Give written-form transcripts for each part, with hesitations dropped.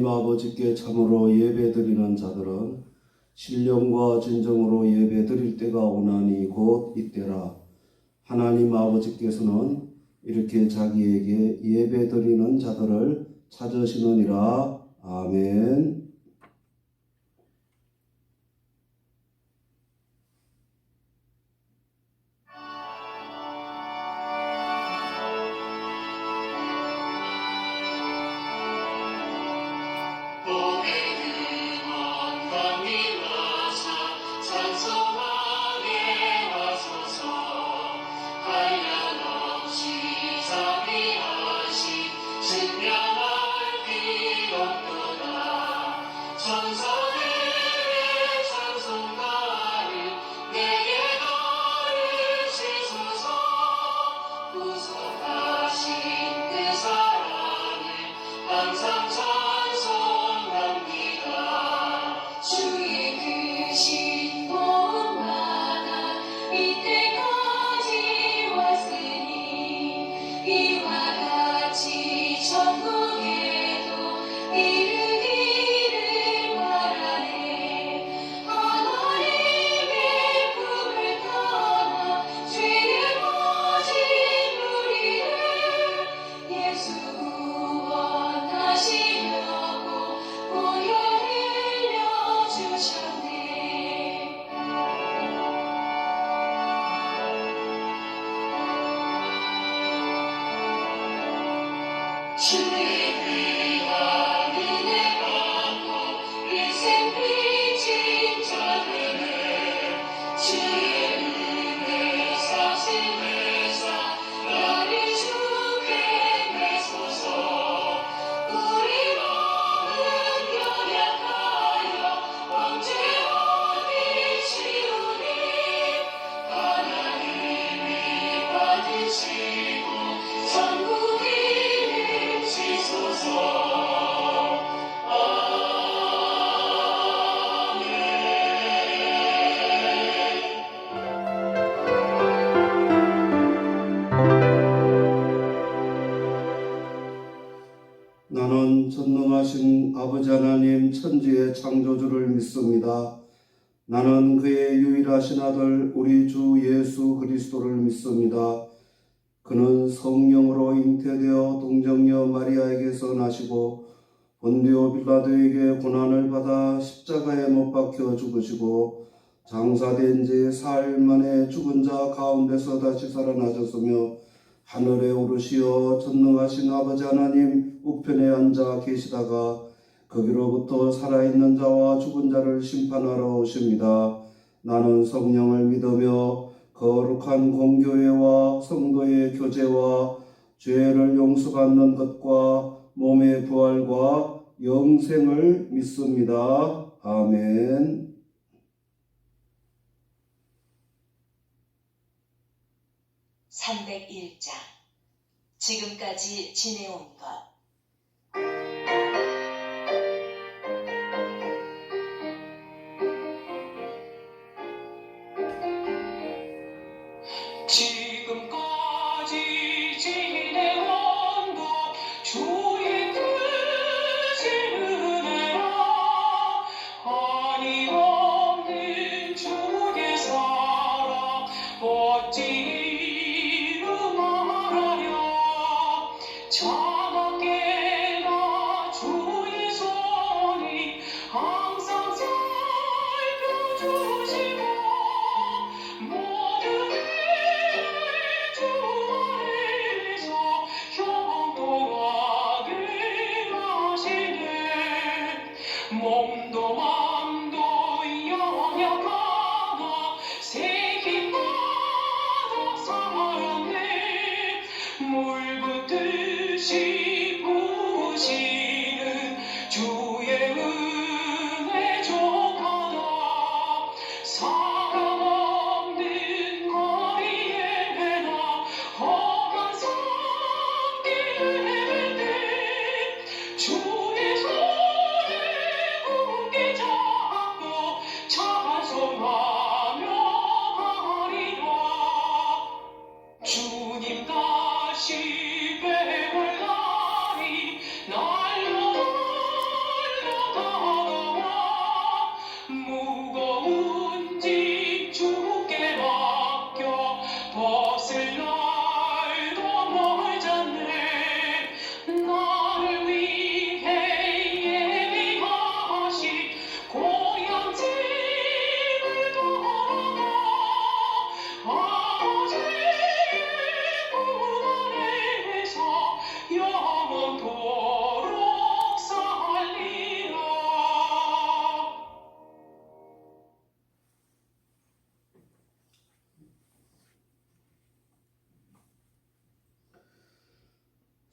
아버지께 참으로 예배드리는 자들은 신령과 진정으로 예배드릴 때가 오나니 곧 이때라. 하나님 아버지께서는 이렇게 자기에게 예배드리는 자들을 찾으시느니라. 아멘. 나는 전능하신 아버지 하나님 천지의 창조주를 믿습니다. 나는 그의 유일하신 아들 우리 주 예수 그리스도를 믿습니다. 그는 성령으로 잉태되어 동정녀 마리아에게서 나시고 본디오 빌라도에게 고난을 받아 십자가에 못 박혀 죽으시고 장사된 지 사흘 만에 죽은 자 가운데서 다시 살아나셨으며 하늘에 오르시어 전능하신 아버지 하나님 우편에 앉아 계시다가 거기로부터 살아있는 자와 죽은 자를 심판하러 오십니다. 나는 성령을 믿으며 거룩한 공교회와 성도의 교제와 죄를 용서받는 것과 몸의 부활과 영생을 믿습니다. 아멘. 301장 지금까지 지내온 것. 지금까지 지내온 것 주의 크신 은혜라 한이없는 주의 사랑 어찌 이루마하랴 차갑게나 주의 손이 항상 살펴주시고 모든 주 안에서 형통하게 하시네 몸도 마음도 연약하나 새끼 바닥 살았네 물 붓듯이 부으시는 주의 은혜 족하다 사랑 없는 거리에 나 험한 산길을 헤맬 때 주의 손에 굳게 잡고 찬송하며 가리라 주님 다시 뵈올라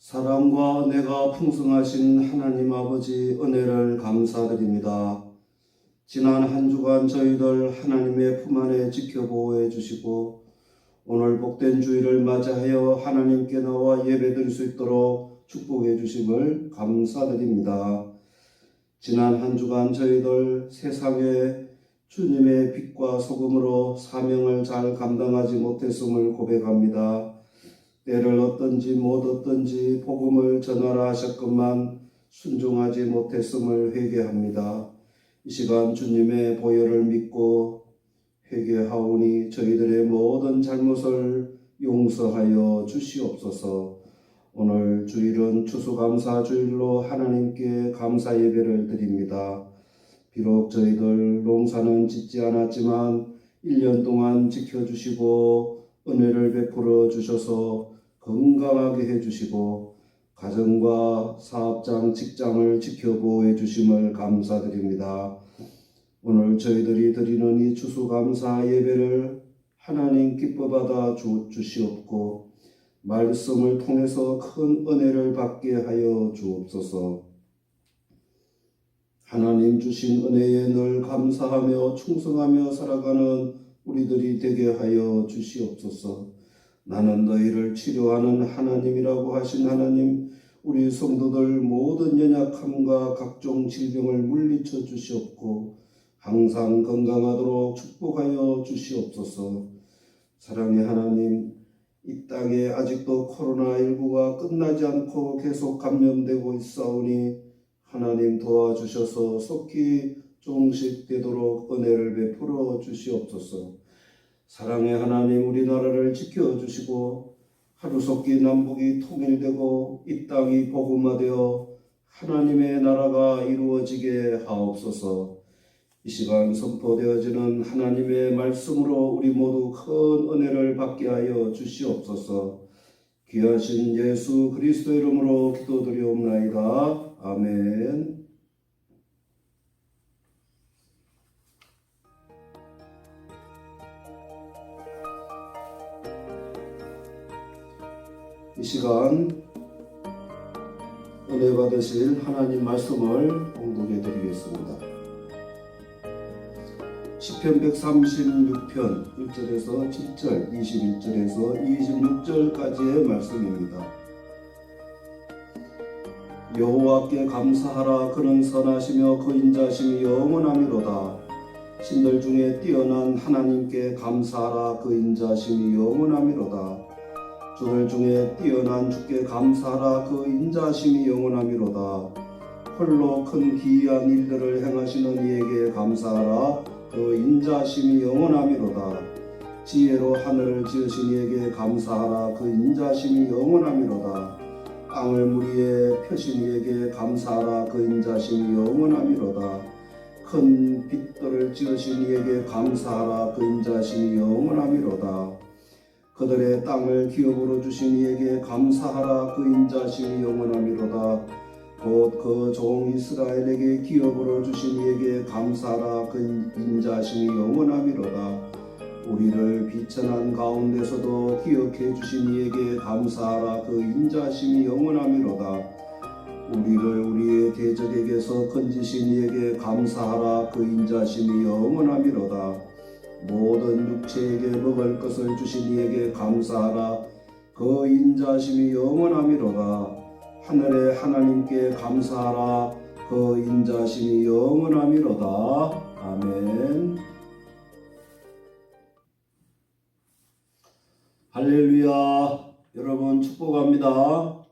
사랑과 은혜가 풍성하신 하나님 아버지 은혜를 감사드립니다. 지난 한 주간 저희들 하나님의 품 안에 지켜보호해 주시고 오늘 복된 주일을 맞이하여 하나님께 나와 예배드릴 수 있도록 축복해 주심을 감사드립니다. 지난 한 주간 저희들 세상에 주님의 빛과 소금으로 사명을 잘 감당하지 못했음을 고백합니다. 때를 얻든지 못 얻든지 복음을 전하라 하셨건만 순종하지 못했음을 회개합니다. 이 시간 주님의 보혈을 믿고 회개하오니 저희들의 모든 잘못을 용서하여 주시옵소서. 오늘 주일은 추수감사주일로 하나님께 감사 예배를 드립니다. 비록 저희들 농사는 짓지 않았지만 1년 동안 지켜주시고 은혜를 베풀어 주셔서 건강하게 해주시고 가정과 사업장, 직장을 지켜보호해 주심을 감사드립니다. 오늘 저희들이 드리는 이 추수감사 예배를 하나님 기뻐 받아 주시옵고 말씀을 통해서 큰 은혜를 받게 하여 주옵소서. 하나님 주신 은혜에 늘 감사하며 충성하며 살아가는 우리들이 되게 하여 주시옵소서. 나는 너희를 치료하는 하나님이라고 하신 하나님, 우리 성도들 모든 연약함과 각종 질병을 물리쳐 주시옵고 항상 건강하도록 축복하여 주시옵소서. 사랑의 하나님, 이 땅에 아직도 코로나19가 끝나지 않고 계속 감염되고 있사오니 하나님 도와주셔서 속히 종식되도록 은혜를 베풀어 주시옵소서. 사랑의 하나님, 우리나라를 지켜주시고 하루속히 남북이 통일되고 이 땅이 복음화되어 하나님의 나라가 이루어지게 하옵소서. 이 시간 선포되어지는 하나님의 말씀으로 우리 모두 큰 은혜를 받게 하여 주시옵소서. 귀하신 예수 그리스도 이름으로 기도드리옵나이다. 아멘. 이 시간 은혜 받으실 하나님 말씀을 봉독해 드리겠습니다. 시편 136편 1절에서 7절, 21절에서 26절까지의 말씀입니다. 여호와께 감사하라. 그는 선하시며 그 인자심이 영원하미로다. 신들 중에 뛰어난 하나님께 감사하라. 그 인자심이 영원하미로다. 주들 중에 뛰어난 주께 감사하라. 그 인자심이 영원하미로다. 홀로 큰 기이한 일들을 행하시는 이에게 감사하라. 그 인자심이 영원하미로다. 지혜로 하늘을 지으신 이에게 감사하라. 그 인자심이 영원하미로다. 땅을 물 위에 펴신 이에게 감사하라. 그 인자심이 영원하미로다. 큰 빛들을 지으신 이에게 감사하라. 그 인자심이 영원하미로다. 그들의 땅을 기업으로 주신 이에게 감사하라. 그 인자심이 영원하미로다. 곧 그 종 이스라엘에게 기업으로 주신 이에게 감사하라. 그 인자심이 영원하미로다. 우리를 비천한 가운데서도 기억해 주신 이에게 감사하라. 그 인자심이 영원하미로다. 우리를 우리의 대적에게서 건지신 이에게 감사하라. 그 인자심이 영원하미로다. 모든 육체에게 먹을 것을 주신 이에게 감사하라. 그 인자심이 영원하미로다. 하늘의 하나님께 감사하라. 그 인자심이 영원하미로다. 아멘. 할렐루야. 여러분 축복합니다.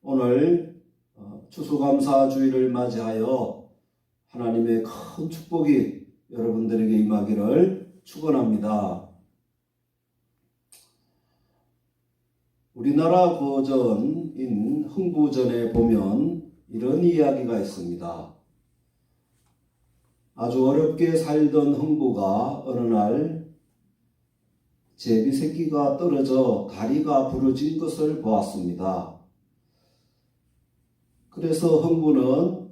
오늘 추수감사 주일을 맞이하여 하나님의 큰 축복이 여러분들에게 임하기를 축원합니다. 우리나라 고전인 흥부전에 보면 이런 이야기가 있습니다. 아주 어렵게 살던 흥부가 어느 날 제비 새끼가 떨어져 다리가 부러진 것을 보았습니다. 그래서 흥부는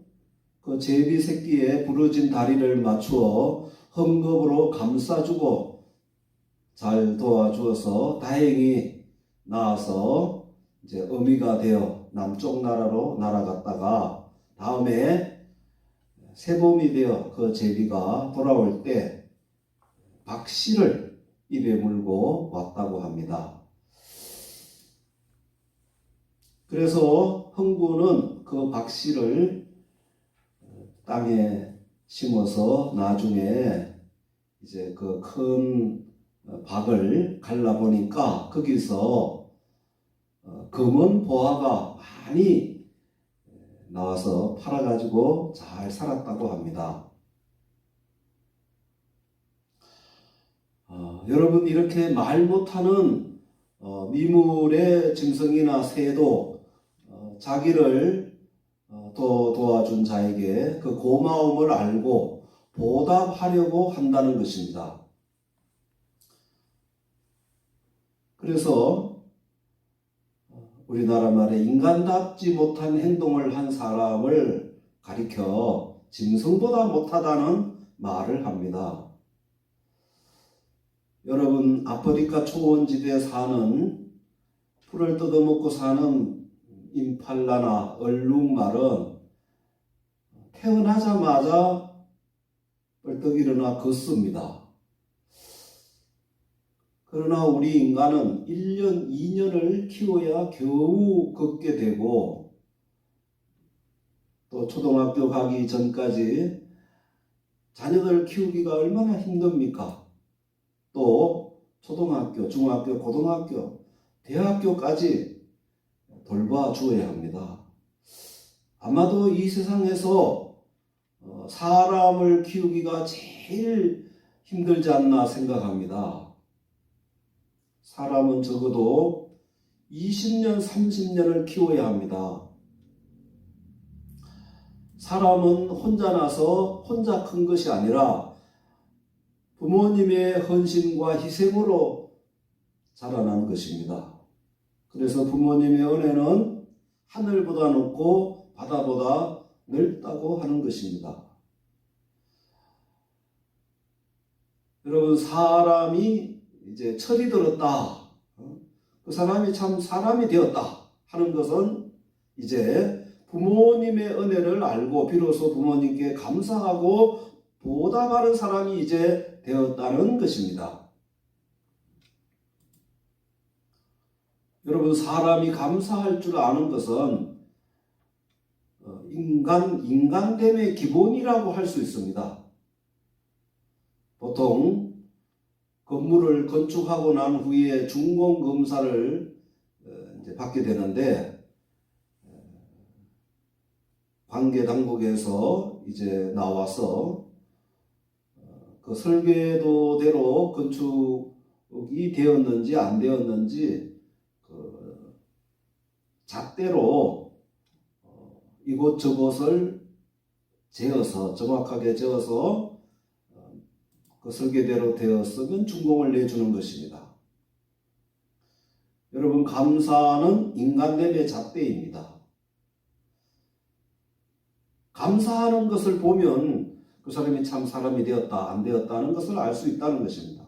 그 제비 새끼의 부러진 다리를 맞추어 헝겊으로 감싸주고 잘 도와주어서 다행히 나아서 이제 어미가 되어 남쪽 나라로 날아갔다가 다음에 새봄이 되어 그 제비가 돌아올 때 박씨를 입에 물고 왔다고 합니다. 그래서 흥부는 그 박씨를 땅에 심어서 나중에 이제 그 큰 박을 갈라보니까 거기서 검은 보화가 많이 나와서 팔아가지고 잘 살았다고 합니다. 여러분, 이렇게 말 못하는 미물의 짐승이나 새도 자기를 도와준 자에게 그 고마움을 알고 보답하려고 한다는 것입니다. 그래서 우리나라 말에 인간답지 못한 행동을 한 사람을 가리켜 짐승보다 못하다는 말을 합니다. 여러분, 아프리카 초원지대에 사는 풀을 뜯어먹고 사는 임팔라나 얼룩말은 태어나자마자 벌떡 일어나 걷습니다. 그러나 우리 인간은 1년, 2년을 키워야 겨우 걷게 되고, 또 초등학교 가기 전까지 자녀들 키우기가 얼마나 힘듭니까? 또 초등학교, 중학교, 고등학교, 대학교까지 돌봐주어야 합니다. 아마도 이 세상에서 사람을 키우기가 제일 힘들지 않나 생각합니다. 사람은 적어도 20년, 30년을 키워야 합니다. 사람은 혼자 나서 혼자 큰 것이 아니라 부모님의 헌신과 희생으로 자라난 것입니다. 그래서 부모님의 은혜는 하늘보다 높고 바다보다 넓다고 하는 것입니다. 여러분, 사람이 이제 철이 들었다, 그 사람이 참 사람이 되었다 하는 것은 이제 부모님의 은혜를 알고 비로소 부모님께 감사하고 보답하는 사람이 이제 되었다는 것입니다. 여러분, 사람이 감사할 줄 아는 것은 인간됨의 기본이라고 할 수 있습니다. 보통 건물을 건축하고 난 후에 준공검사를 이제 받게 되는데, 관계당국에서 이제 나와서 그 설계도대로 건축이 되었는지 안 되었는지 그 잣대로 이곳저곳을 재어서 정확하게 재어서 그 설계대로 되었으면 준공을 내주는 것입니다. 여러분, 감사는 인간됨의 잣대입니다. 감사하는 것을 보면 그 사람이 참 사람이 되었다, 안 되었다는 것을 알 수 있다는 것입니다.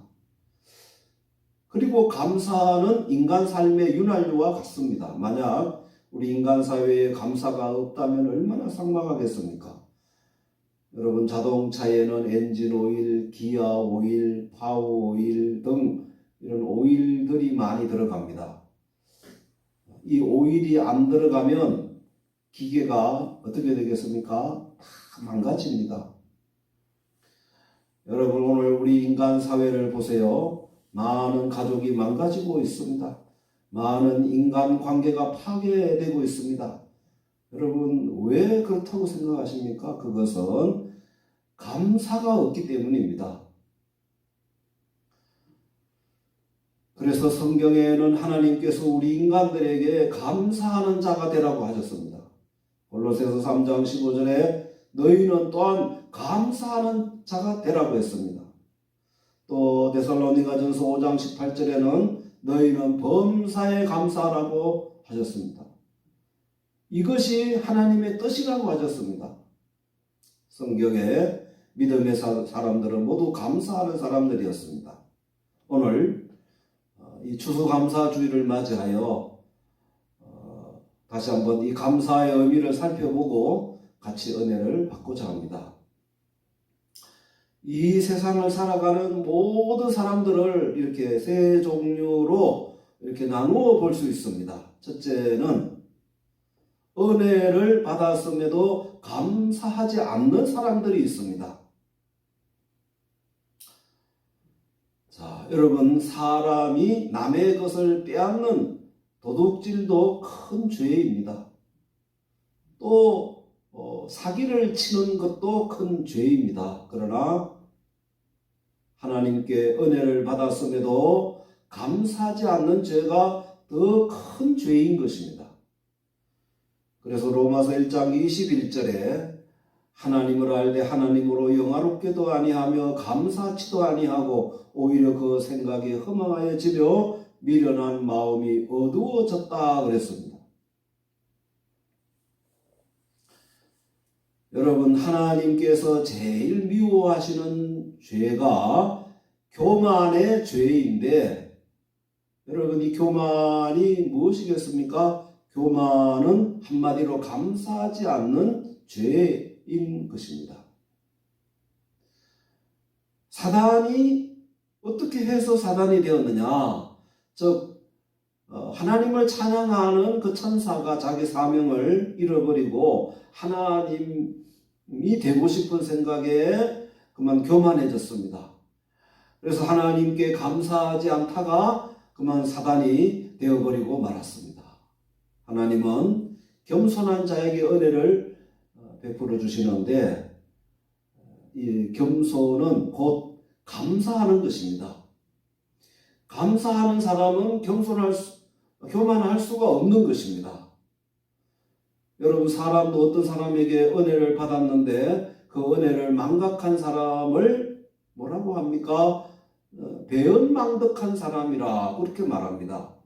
그리고 감사는 인간 삶의 윤활유와 같습니다. 만약 우리 인간 사회에 감사가 없다면 얼마나 삭막하겠습니까? 여러분, 자동차에는 엔진 오일, 기아 오일, 파워 오일 등 이런 오일들이 많이 들어갑니다. 이 오일이 안 들어가면 기계가 어떻게 되겠습니까? 다 망가집니다. 여러분, 오늘 우리 인간 사회를 보세요. 많은 가족이 망가지고 있습니다. 많은 인간 관계가 파괴되고 있습니다. 여러분, 왜 그렇다고 생각하십니까? 그것은 감사가 없기 때문입니다. 그래서 성경에는 하나님께서 우리 인간들에게 감사하는 자가 되라고 하셨습니다. 골로새서 3장 15절에 너희는 또한 감사하는 자가 되라고 했습니다. 또 데살로니가전서 5장 18절에는 너희는 범사에 감사하라고 하셨습니다. 이것이 하나님의 뜻이라고 하셨습니다. 성경에 믿음의 사람들은 모두 감사하는 다시 한번 이 감사의 의미를 살펴보고 같이 은혜를 받고자 합니다. 이 세상을 살아가는 모든 사람들을 이렇게 세 종류로 이렇게 나누어 볼 수 있습니다. 첫째는 은혜를 받았음에도 감사하지 않는 사람들이 있습니다. 자, 여러분, 사람이 남의 것을 빼앗는 도둑질도 큰 죄입니다. 또 사기를 치는 것도 큰 죄입니다. 그러나 하나님께 은혜를 받았음에도 감사하지 않는 죄가 더 큰 죄인 것입니다. 그래서 로마서 1장 21절에 하나님을 알되 하나님으로 영화롭게도 아니하며 감사치도 아니하고 오히려 그 생각이 허망하여지며 미련한 마음이 어두워졌다 그랬습니다. 여러분, 하나님께서 제일 미워하시는 죄가 교만의 죄인데, 여러분, 이 교만이 무엇이겠습니까? 교만은 한마디로 감사하지 않는 죄인 것입니다. 사단이 어떻게 해서 사단이 되었느냐? 즉 하나님을 찬양하는 그 천사가 자기 사명을 잃어버리고 하나님이 되고 싶은 생각에 그만 교만해졌습니다. 그래서 하나님께 감사하지 않다가 그만 사단이 되어버리고 말았습니다. 하나님은 겸손한 자에게 은혜를 베풀어 주시는데, 이 겸손은 곧 감사하는 것입니다. 감사하는 사람은 교만할 수가 없는 것입니다. 여러분, 사람도 어떤 사람에게 은혜를 받았는데 그 은혜를 망각한 사람을 뭐라고 합니까? 배은망덕한 사람이라 그렇게 말합니다.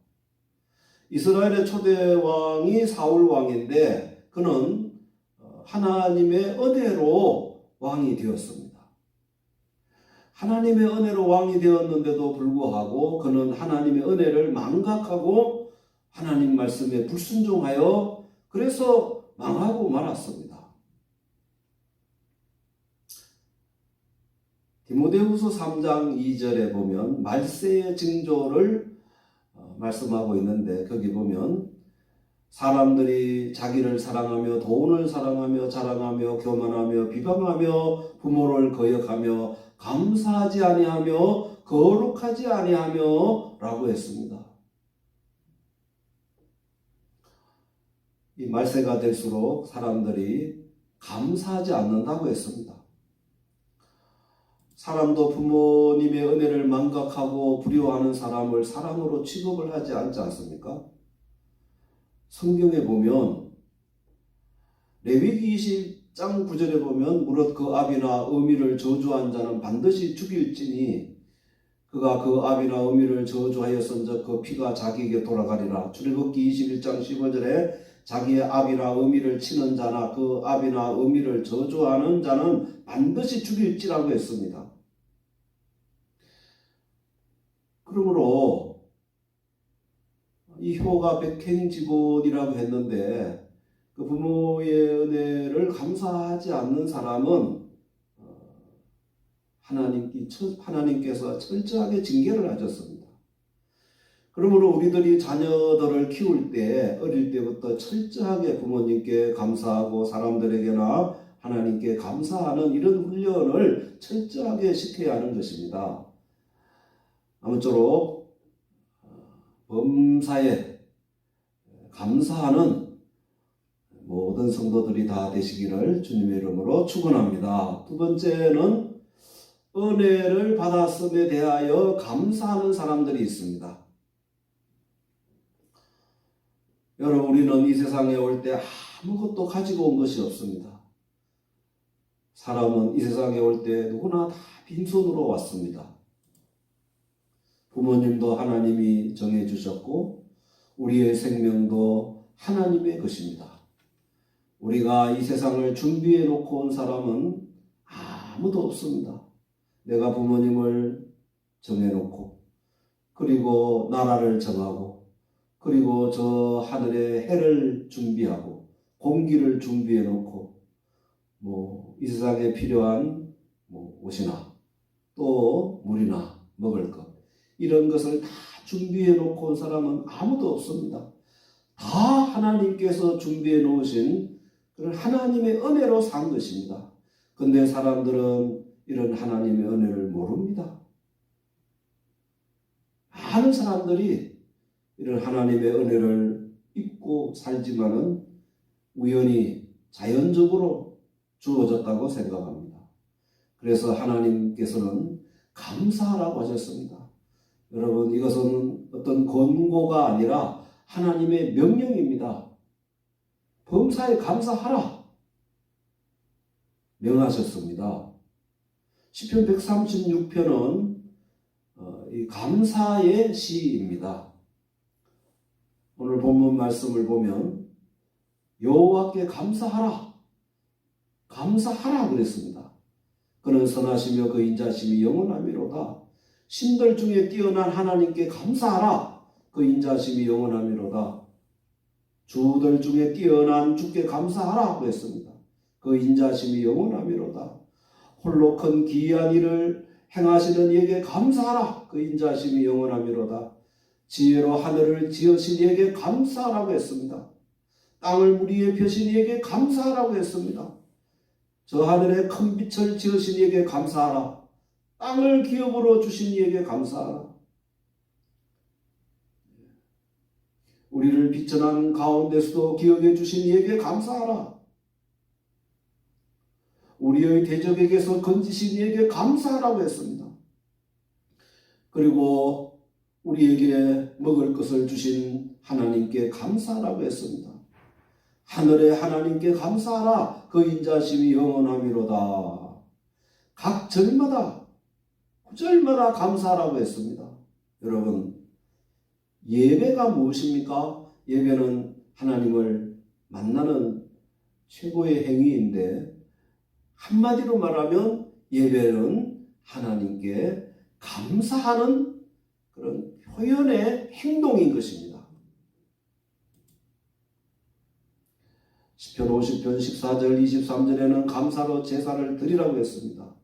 이스라엘의 초대 왕이 사울 왕인데 그는 하나님의 은혜로 왕이 되었습니다. 하나님의 은혜로 왕이 되었는데도 불구하고 그는 하나님의 은혜를 망각하고 하나님 말씀에 불순종하여 그래서 망하고 말았습니다. 디모데후서 3장 2절에 보면 말세의 징조를 말씀하고 있는데, 거기 보면 사람들이 자기를 사랑하며 돈을 사랑하며 자랑하며 교만하며 비방하며 부모를 거역하며 감사하지 아니하며 거룩하지 아니하며 라고 했습니다. 이 말세가 될수록 사람들이 감사하지 않는다고 했습니다. 사람도 부모님의 은혜를 망각하고 불효하는 사람을 사람으로 취급을 하지 않지 않습니까? 성경에 보면 레위기 20장 9절에 보면 무릇 그 아비나 어미를 저주한 자는 반드시 죽일지니 그가 그 아비나 어미를 저주하였은즉 그 피가 자기에게 돌아가리라. 출애굽기 21장 15절에 자기의 아비나 어미를 치는 자나 그 아비나 어미를 저주하는 자는 반드시 죽일지라고 했습니다. 그러므로 이 효가 백행지곤이라고 했는데 그 부모의 은혜를 감사하지 않는 사람은 하나님께서 철저하게 징계를 하셨습니다. 그러므로 우리들이 자녀들을 키울 때 어릴 때부터 철저하게 부모님께 감사하고 사람들에게나 하나님께 감사하는 이런 훈련을 철저하게 시켜야 하는 것입니다. 아무쪼록 범사에 감사하는 모든 성도들이 다 되시기를 주님의 이름으로 축원합니다. 두 번째는 은혜를 받았음에 대하여 감사하는 사람들이 있습니다. 여러분, 우리는 이 세상에 올 때 아무것도 가지고 온 것이 없습니다. 사람은 이 세상에 올 때 누구나 다 빈손으로 왔습니다. 부모님도 하나님이 정해주셨고 우리의 생명도 하나님의 것입니다. 우리가 이 세상을 준비해 놓고 온 사람은 아무도 없습니다. 내가 부모님을 정해놓고 그리고 나라를 정하고 그리고 저 하늘에 해를 준비하고 공기를 준비해 놓고 이 세상에 필요한 옷이나 또 물이나 먹을 것 이런 것을 다 준비해 놓고 온 사람은 아무도 없습니다. 다 하나님께서 준비해 놓으신 그런 하나님의 은혜로 산 것입니다. 근데 사람들은 이런 하나님의 은혜를 모릅니다. 많은 사람들이 이런 하나님의 은혜를 잊고 살지만은 우연히 자연적으로 주어졌다고 생각합니다. 그래서 하나님께서는 감사하라고 하셨습니다. 여러분, 이것은 어떤 권고가 아니라 하나님의 명령입니다. 범사에 감사하라 명하셨습니다. 시편 136편은 이 감사의 시입니다. 오늘 본문 말씀을 보면 여호와께 감사하라 그랬습니다. 그는 선하시며 그 인자심이 영원하미로다. 신들 중에 뛰어난 하나님께 감사하라. 그 인자심이 영원하미로다. 주들 중에 뛰어난 주께 감사하라 그랬습니다. 그 인자심이 영원하미로다. 홀로 큰 기이한 일을 행하시는 이에게 감사하라. 그 인자심이 영원하미로다. 지혜로 하늘을 지으신 이에게 감사하라고 했습니다. 땅을 물 위에 펴신 이에게 감사하라고 했습니다. 저 하늘에 큰 빛을 지으신 이에게 감사하라. 땅을 기업으로 주신 이에게 감사하라. 우리를 비천한 가운데서도 기억해 주신 이에게 감사하라. 우리의 대적에게서 건지신 이에게 감사하라고 했습니다. 그리고 우리에게 먹을 것을 주신 하나님께 감사하라고 했습니다. 하늘의 하나님께 감사하라. 그 인자심이 영원하미로다. 각 절마다 구절마다 감사하라고 했습니다. 여러분, 예배가 무엇입니까? 예배는 하나님을 만나는 최고의 행위인데 한마디로 말하면 예배는 하나님께 감사하는 그런 표현의 행동인 것입니다. 시편 50편 14절 23절에는 감사로 제사를 드리라고 했습니다.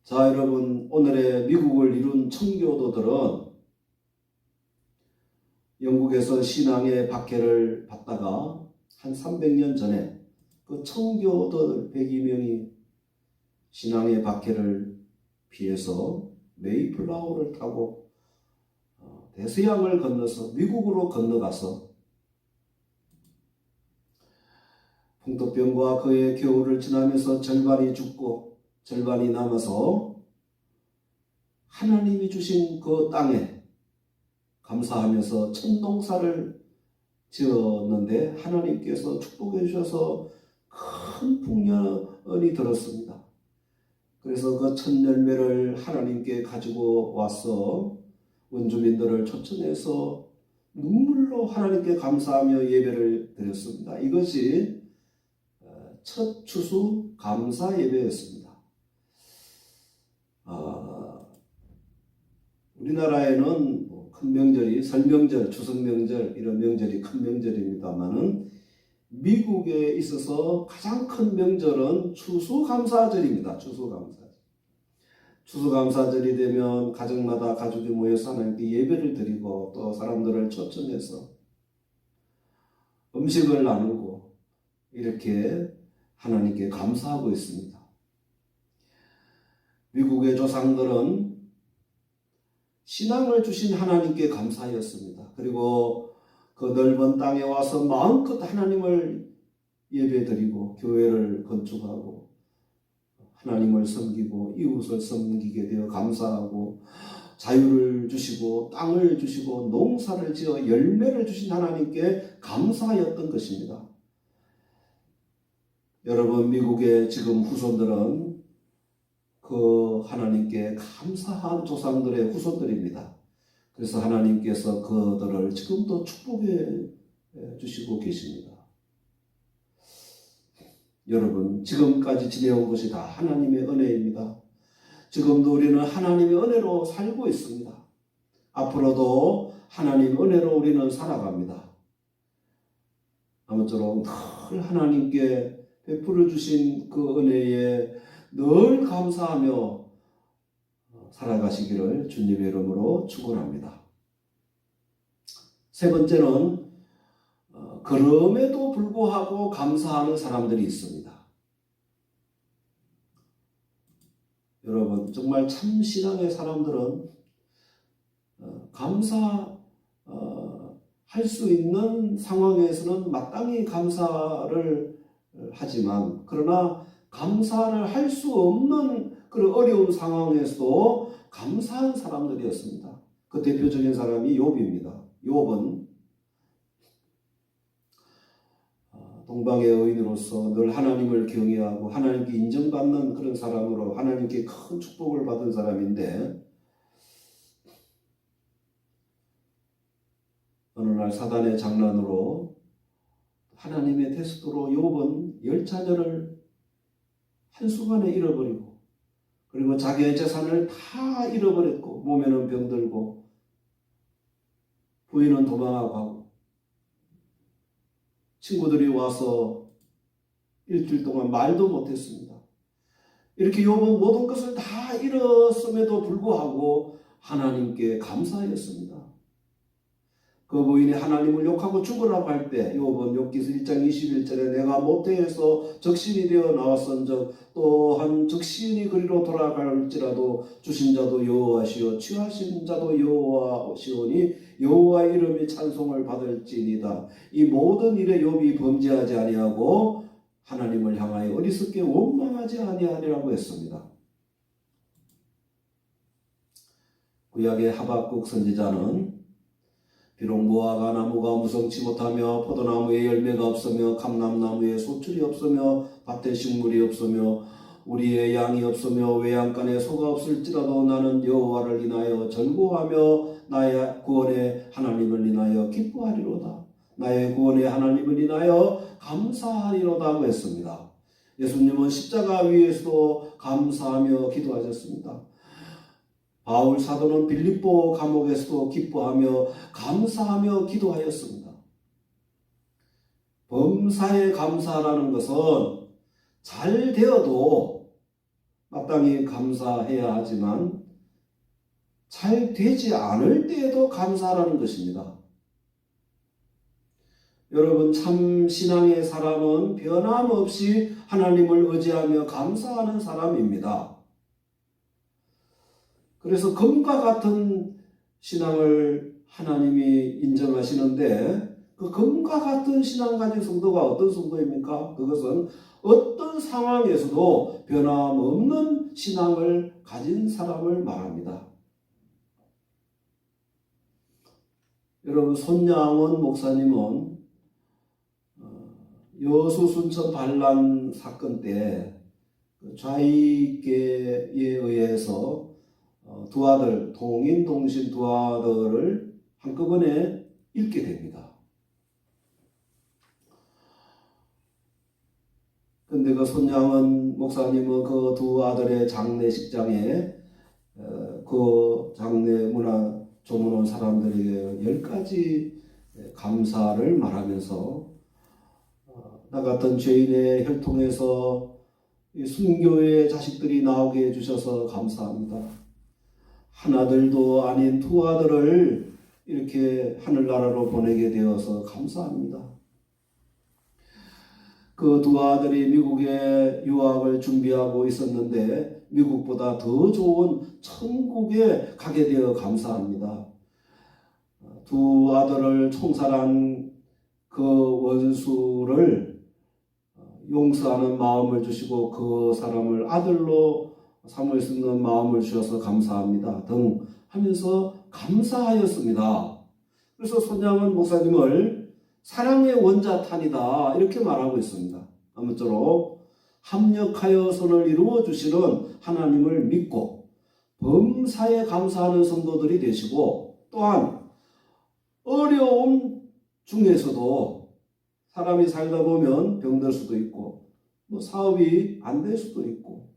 자, 여러분, 오늘의 미국을 이룬 청교도들은 영국에서 신앙의 박해를 받다가 한 300년 전에 그 청교도들 102명이 신앙의 박해를 피해서 메이플라워를 타고 대서양을 건너서 미국으로 건너가서 풍토병과 그의 겨울을 지나면서 절반이 죽고 절반이 남아서 하나님이 주신 그 땅에 감사하면서 첫 농사를 지었는데 하나님께서 축복해 주셔서 큰 풍년이 들었습니다. 그래서 그 첫 열매를 하나님께 가지고 와서 원주민들을 초청해서 눈물로 하나님께 감사하며 예배를 드렸습니다. 이것이 첫 추수 감사 예배였습니다. 우리나라에는 큰 명절이 설명절, 추석명절 이런 명절이 큰 명절입니다만은 미국에 있어서 가장 큰 명절은 추수감사절입니다. 추수감사절이 되면 가정마다 가족이 모여서 하나님께 예배를 드리고 또 사람들을 초청해서 음식을 나누고 이렇게 하나님께 감사하고 있습니다. 미국의 조상들은 신앙을 주신 하나님께 감사하였습니다. 그리고 그 넓은 땅에 와서 마음껏 하나님을 예배드리고 교회를 건축하고 하나님을 섬기고 이웃을 섬기게 되어 감사하고 자유를 주시고 땅을 주시고 농사를 지어 열매를 주신 하나님께 감사하였던 것입니다. 여러분, 미국의 지금 후손들은 그 하나님께 감사한 조상들의 후손들입니다. 그래서 하나님께서 그들을 지금도 축복해 주시고 계십니다. 여러분, 지금까지 지내온 것이 다 하나님의 은혜입니다. 지금도 우리는 하나님의 은혜로 살고 있습니다. 앞으로도 하나님 은혜로 우리는 살아갑니다. 아무쪼록 늘 하나님께 베풀어 주신 그 은혜에 늘 감사하며 살아가시기를 주님의 이름으로 축원합니다. 세 번째는 그럼에도 불구하고 감사하는 사람들이 있습니다. 여러분, 정말 참 신앙의 사람들은 감사할 수 있는 상황에서는 마땅히 감사를 하지만, 그러나 감사를 할 수 없는 그런 어려운 상황에서도 감사한 사람들이었습니다. 그 대표적인 사람이 욥입니다. 욥은 동방의 의인으로서 늘 하나님을 경외하고 하나님께 인정받는 그런 사람으로 하나님께 큰 축복을 받은 사람인데, 어느 날 사단의 장난으로 하나님의 테스트로 욥은 10자녀를 한순간에 잃어버리고, 그리고 자기의 재산을 다 잃어버렸고, 몸에는 병들고 부인은 도망하고 하고, 친구들이 와서 일주일 동안 말도 못했습니다. 이렇게 욥은 모든 것을 다 잃었음에도 불구하고 하나님께 감사하였습니다. 그 부인이 하나님을 욕하고 죽으라고 할 때 욥은 욥기서 1장 21절에 내가 모태에서 적신이 되어 나왔은즉 또한 적신이 그리로 돌아갈지라도 주신 자도 여호와시오 취하신 자도 여호와시오니 여호와의 이름이 찬송을 받을지니이다. 이 모든 일에 욥이 범죄하지 아니하고 하나님을 향하여 어리석게 원망하지 아니하리라고 했습니다. 구약의 하박국 선지자는 비록 무화과 나무가 무성치 못하며 포도나무에 열매가 없으며 감람나무에 소출이 없으며 밭에 식물이 없으며 우리의 양이 없으며 외양간에 소가 없을지라도 나는 여호와를 인하여 절구하며 나의 구원의 하나님을 인하여 기뻐하리로다. 나의 구원의 하나님을 인하여 감사하리로다 하고 했습니다. 예수님은 십자가 위에서도 감사하며 기도하셨습니다. 바울 사도는 빌립보 감옥에서도 기뻐하며 감사하며 기도하였습니다. 범사에 감사라는 것은 잘 되어도 마땅히 감사해야 하지만 잘 되지 않을 때에도 감사하라는 것입니다. 여러분, 참 신앙의 사람은 변함없이 하나님을 의지하며 감사하는 사람입니다. 그래서 금과 같은 신앙을 하나님이 인정하시는데, 그 금과 같은 신앙 가진 성도가 어떤 성도입니까? 그것은 어떤 상황에서도 변함없는 신앙을 가진 사람을 말합니다. 여러분, 손양원 목사님은 여수 순천 반란 사건 때 좌익계에 의해서 두 아들, 동인, 동신 두 아들을 한꺼번에 잃게 됩니다. 근데 그 손양원 목사님은 그 두 아들의 장례식장에 그 장례 문화 조문 온 사람들에게 10가지 감사를 말하면서 나 같은 죄인의 혈통에서 순교의 자식들이 나오게 해주셔서 감사합니다. 하나들도 아닌 두 아들을 이렇게 하늘나라로 보내게 되어서 감사합니다. 그 두 아들이 미국에 유학을 준비하고 있었는데 미국보다 더 좋은 천국에 가게 되어 감사합니다. 두 아들을 총살한 그 원수를 용서하는 마음을 주시고 그 사람을 아들로 삼을 수 있는 마음을 주셔서 감사합니다 등 하면서 감사하였습니다. 그래서 손양원 목사님을 사랑의 원자탄이다 이렇게 말하고 있습니다. 아무쪼록 합력하여 선을 이루어 주시는 하나님을 믿고 범사에 감사하는 성도들이 되시고, 또한 어려움 중에서도 사람이 살다 보면 병들 수도 있고 사업이 안 될 수도 있고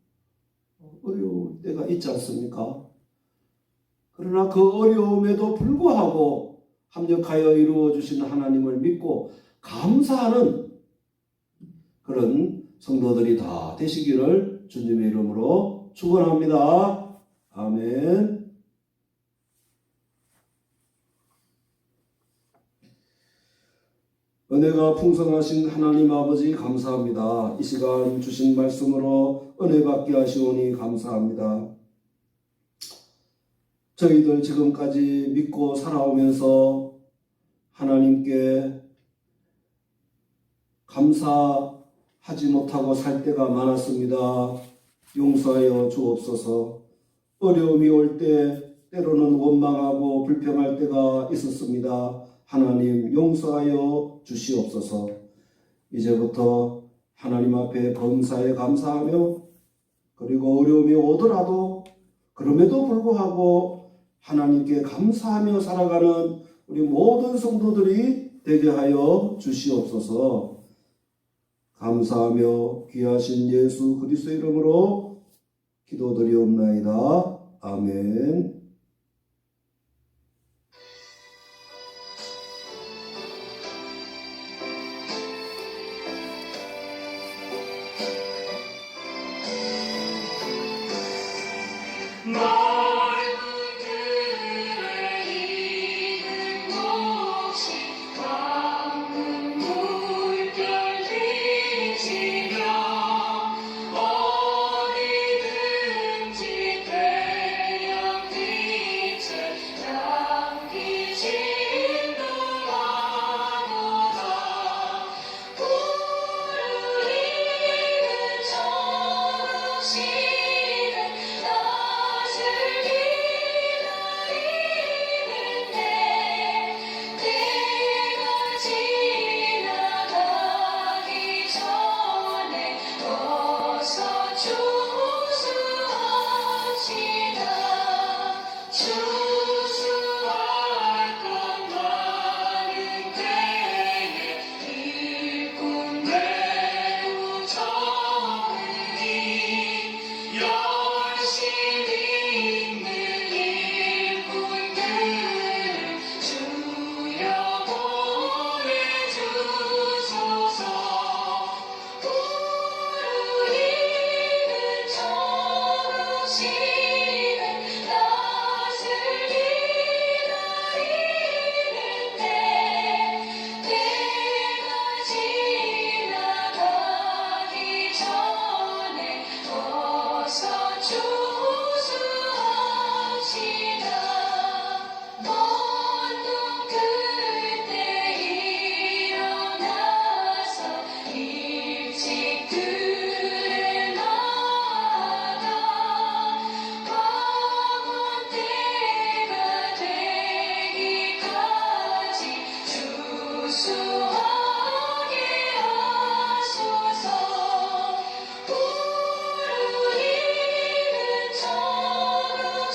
어려울 때가 있지 않습니까? 그러나 그 어려움에도 불구하고 합력하여 이루어 주신 하나님을 믿고 감사하는 그런 성도들이 다 되시기를 주님의 이름으로 축원합니다. 아멘. 은혜가 풍성하신 하나님 아버지 감사합니다. 이 시간 주신 말씀으로 은혜 받게 하시오니 감사합니다. 저희들 지금까지 믿고 살아오면서 하나님께 감사하지 못하고 살 때가 많았습니다. 용서하여 주옵소서. 어려움이 올 때 때로는 원망하고 불평할 때가 있었습니다. 하나님 용서하여 주시옵소서. 이제부터 하나님 앞에 범사에 감사하며 그리고 어려움이 오더라도 그럼에도 불구하고 하나님께 감사하며 살아가는 우리 모든 성도들이 되게 하여 주시옵소서. 감사하며 귀하신 예수 그리스도 이름으로 기도드리옵나이다. 아멘. 넓은 들을 이는 곳이 광문 물결 비치며 어디든지 태양 빛을 향기시 인도하노라. 푸르리는 저녁시는 낮을 기다리는데 때가 지나가기 전에 어서 추수합시다. 추수할 것 많은 때에 일꾼 매우 적으니 열심히 있는 일꾼들을 주여 보내주소서. 푸르리는 저녁시는 낮을 기다리는데 때가 지나가기 전에 어서 추수합시다. 먼 눈 뜰 때 일어나서 일찍 들에 나가 황혼 때가 되기까지 추수하게 하소서. 푸르리는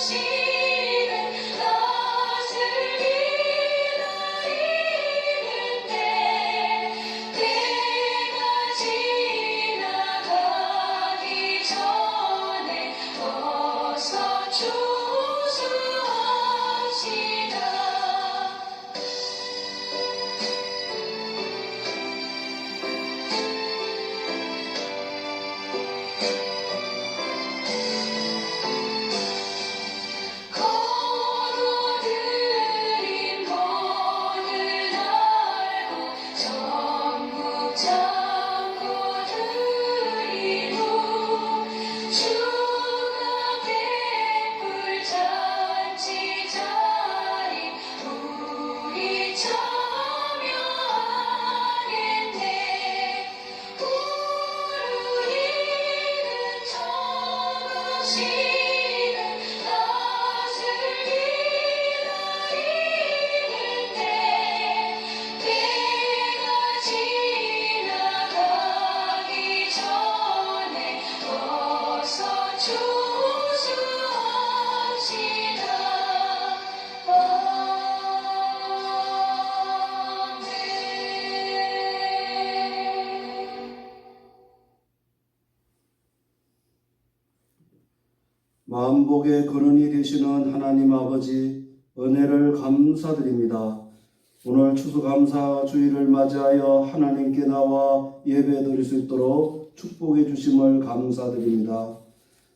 저녁시는 낮을 기다리는데 때가 지나가기 전에 어서 추수합시다. 거둬들인 본을 알고 전국 잠궈들이고 주가 베풀 잔치 자리 우리 참여하겠네. 푸르리는 저녁시는 낮을 기다리는데 때가 지나가기 전에 어서 추수합시다. 만복의 근원이 되시는 하나님 아버지, 은혜를 감사드립니다. 오늘 추수감사 주일을 맞이하여 하나님께 나와 예배드릴 수 있도록 축복해 주심을 감사드립니다.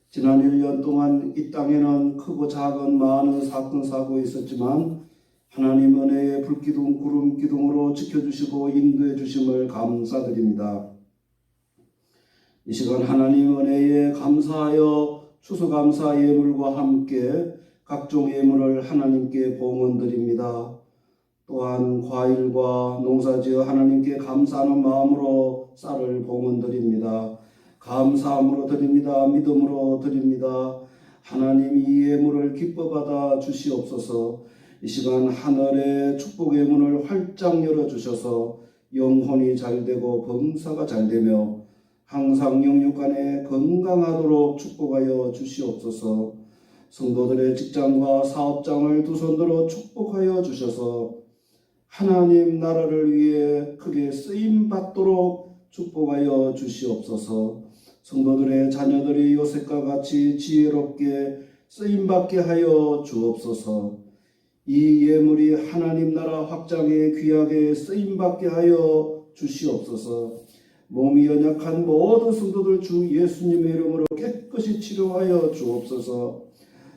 지난 1년 동안 이 땅에는 크고 작은 많은 사건 사고 있었지만 하나님 은혜의 불기둥 구름 기둥으로 지켜주시고 인도해 주심을 감사드립니다. 이 시간 하나님 은혜에 감사하여 추수감사 예물과 함께 각종 예물을 하나님께 봉헌드립니다. 또한 과일과 농사지어 하나님께 감사하는 마음으로 쌀을 봉헌드립니다. 감사함으로 드립니다. 믿음으로 드립니다. 하나님 이 예물을 기뻐 받아 주시옵소서. 이 시간 하늘의 축복의 문을 활짝 열어주셔서 영혼이 잘되고 범사가 잘되며 항상 영육간에 건강하도록 축복하여 주시옵소서. 성도들의 직장과 사업장을 두 손으로 축복하여 주셔서 하나님 나라를 위해 크게 쓰임받도록 축복하여 주시옵소서. 성도들의 자녀들이 요셉과 같이 지혜롭게 쓰임받게 하여 주옵소서. 이 예물이 하나님 나라 확장에 귀하게 쓰임받게 하여 주시옵소서. 몸이 연약한 모든 성도들 주 예수님의 이름으로 깨끗이 치료하여 주옵소서.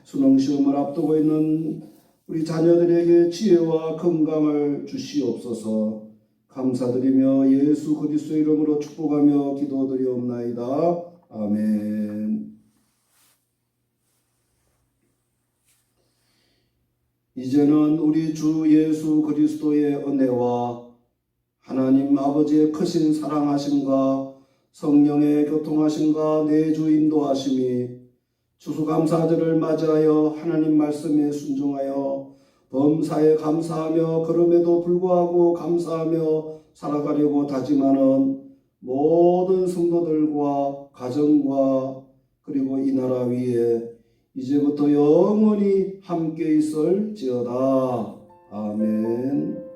수능시험을 앞두고 있는 우리 자녀들에게 지혜와 건강을 주시옵소서. 감사드리며 예수 그리스도의 이름으로 축복하며 기도드리옵나이다. 아멘. 이제는 우리 주 예수 그리스도의 은혜와 하나님 아버지의 크신 사랑하심과 성령의 교통하심과 내주 인도하심이 추수감사절을 맞이하여 하나님 말씀에 순종하여 범사에 감사하며 그럼에도 불구하고 감사하며 살아가려고 다짐하는 모든 성도들과 가정과 그리고 이 나라 위에 이제부터 영원히 함께 있을지어다. 아멘.